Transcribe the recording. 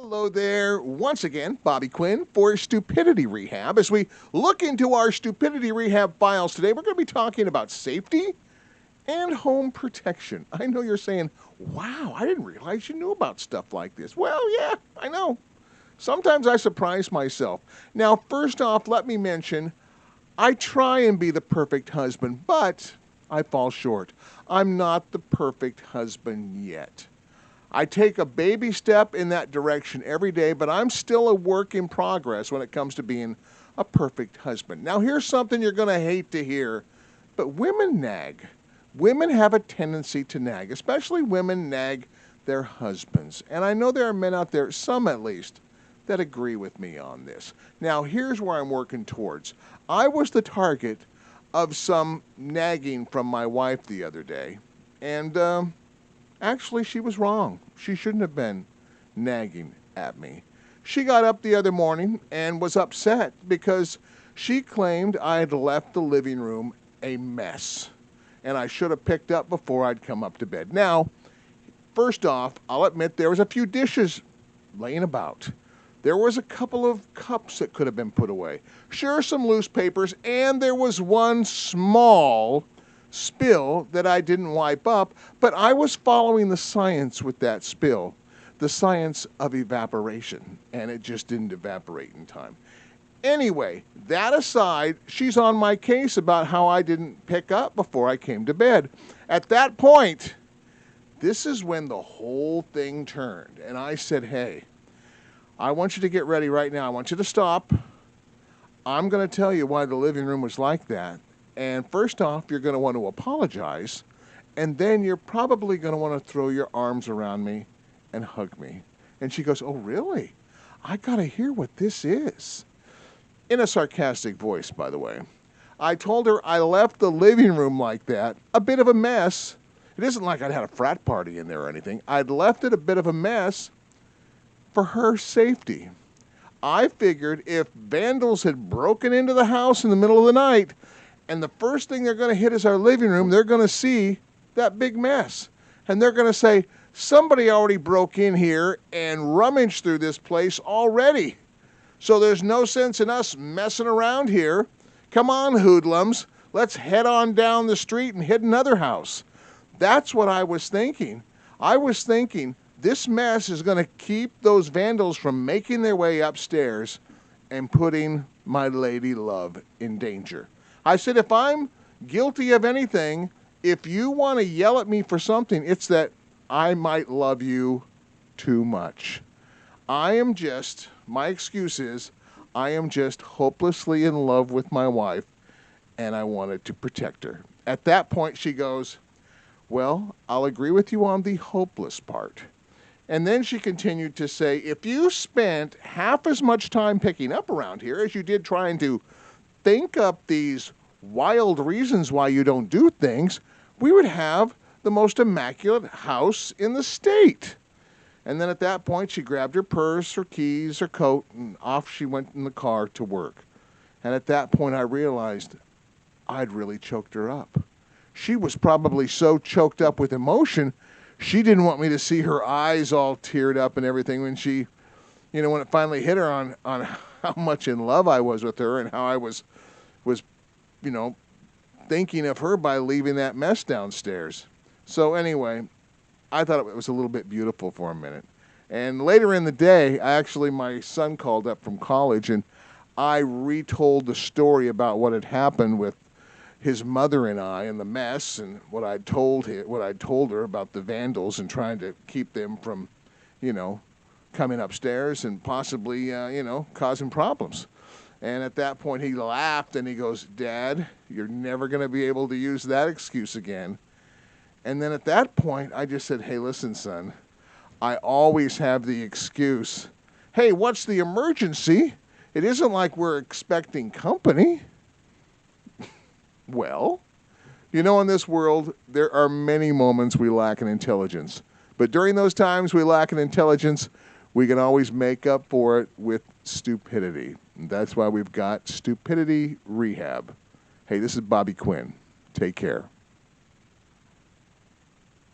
Hello there, once again, Bobby Quinn for Stupidity Rehab. As we look into our Stupidity Rehab files today, we're going to be talking about safety and home protection. I know you're saying, wow, I didn't realize you knew about stuff like this. Well, yeah, I know. Sometimes I surprise myself. Now, first off, let me mention, I try and be the perfect husband, but I fall short. I'm not the perfect husband yet. I take a baby step in that direction every day, but I'm still a work in progress when it comes to being a perfect husband. Now, here's something you're going to hate to hear, but women nag. Women have a tendency to nag, especially women nag their husbands. And I know there are men out there, some at least, that agree with me on this. Now, here's where I'm working towards. I was the target of some nagging from my wife the other day, and actually, she was wrong. She shouldn't have been nagging at me. She got up the other morning and was upset because she claimed I had left the living room a mess, and I should have picked up before I'd come up to bed. Now, first off, I'll admit there was a few dishes laying about. There was a couple of cups that could have been put away. Sure, some loose papers, and there was one small spill that I didn't wipe up, but I was following the science with that spill, the science of evaporation, and it just didn't evaporate in time. Anyway, that aside, she's on my case about how I didn't pick up before I came to bed. At that point, this is when the whole thing turned, and I said, hey, I want you to get ready right now. I want you to stop. I'm going to tell you why the living room was like that. And first off, you're going to want to apologize, and then you're probably going to want to throw your arms around me and hug me. And she goes, oh, really? I got to hear what this is. In a sarcastic voice, by the way. I told her I left the living room like that, a bit of a mess. It isn't like I'd had a frat party in there or anything. I'd left it a bit of a mess for her safety. I figured if vandals had broken into the house in the middle of the night, and the first thing they're going to hit is our living room, they're going to see that big mess. And they're going to say, somebody already broke in here and rummaged through this place already. So there's no sense in us messing around here. Come on, hoodlums. Let's head on down the street and hit another house. That's what I was thinking. I was thinking this mess is going to keep those vandals from making their way upstairs and putting my lady love in danger. I said, if I'm guilty of anything, if you want to yell at me for something, it's that I might love you too much. My excuse is, I am just hopelessly in love with my wife, and I wanted to protect her. At that point, she goes, well, I'll agree with you on the hopeless part. And then she continued to say, if you spent half as much time picking up around here as you did trying to think up these wild reasons why you don't do things, we would have the most immaculate house in the state. And then at that point, she grabbed her purse, her keys, her coat, and off she went in the car to work. And at that point, I realized I'd really choked her up. She was probably so choked up with emotion, she didn't want me to see her eyes all teared up and everything when she, when it finally hit her on how much in love I was with her and how I was thinking of her by leaving that mess downstairs. So anyway, I thought it was a little bit beautiful for a minute. And later in the day, my son called up from college, and I retold the story about what had happened with his mother and I and the mess, and what I'd told her about the vandals and trying to keep them from, coming upstairs and possibly, causing problems. And at that point, he laughed and he goes, Dad, you're never going to be able to use that excuse again. And then at that point, I just said, hey, listen, son, I always have the excuse. Hey, what's the emergency? It isn't like we're expecting company. Well, in this world, there are many moments we lack in intelligence. But during those times we lack in intelligence, we can always make up for it with stupidity. And that's why we've got Stupidity Rehab. Hey, this is Bobby Quinn. Take care.